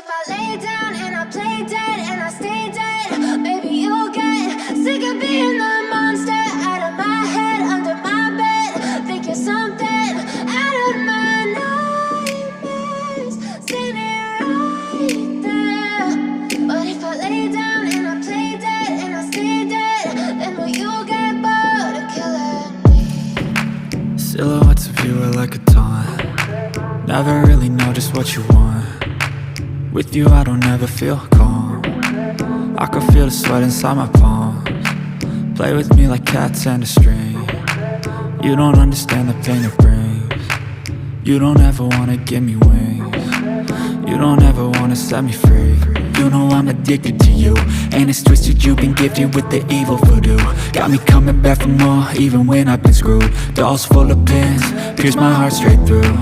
if I lay down and I play dead and I stay dead, maybe you'll get sick of being the monster out of my head, under my bed. Think you're something out of my nightmares, standing right there. But if I lay down and I play dead and I stay dead, then will you get bored of killing me? Silhouettes of you are like a taunt. Never really know just what you want. With you I don't ever feel calm. I can feel the sweat inside my palms. Play with me like cats and a string. You don't understand the pain it brings. You don't ever wanna give me wings. You don't ever wanna set me free. You know I'm addicted to you, and it's twisted, you've been gifted with the evil voodoo. Got me coming back for more, even when I've been screwed. Dolls full of pins, pierce my heart straight through.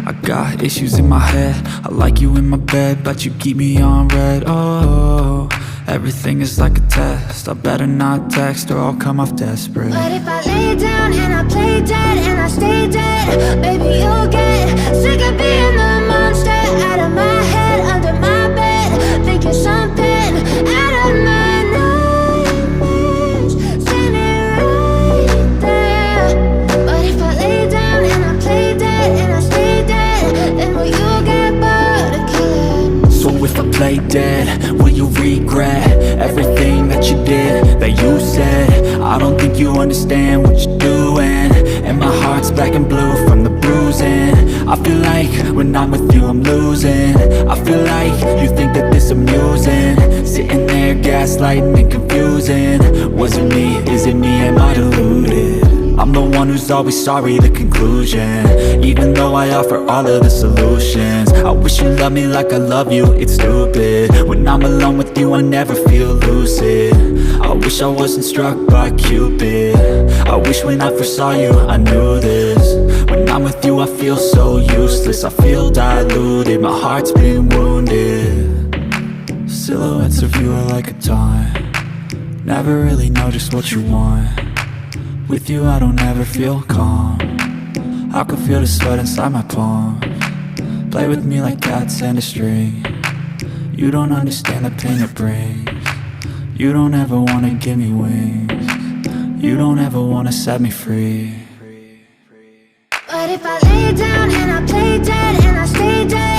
I got issues in my head, I like you in my bed, but you keep me on red. Oh, everything is like a test, I better not text or I'll come off desperate. But if I lay down and I play dead and I stay dead, maybe you'll get sick of being the monster out of my head, under my bed. Think you're something out of my nightmares, standing right there. But if I lay down and I play dead and I stay dead, then will you get bored of killing me? So if I play dead, will you regret everything that you did, that you said? I don't think you understand what you're doing, and my heart's black and blue from the bruising. I feel like when I'm with you I'm losing. I feel like you think that this amusing, sitting there gaslighting and confusing. Was it me? Is it me? Am I deluded? I'm the one who's always sorry, the conclusion, even though I offer all of the solutions. I wish you loved me like I love you, it's stupid. When I'm alone with you I never feel lucid. I wish I wasn't struck by Cupid. I wish when I first saw you I knew this. When I'm with you I feel so useless, I feel diluted, my heart's been wounded. Silhouettes of you are like a taunt. Never really know just what you want. With you I don't ever feel calm. I can feel the sweat inside my palms. Play with me like cats and a string. You don't understand the pain it brings. You don't ever wanna give me wings. You don't ever wanna set me free. But if I lay down and I play dead and I stay dead,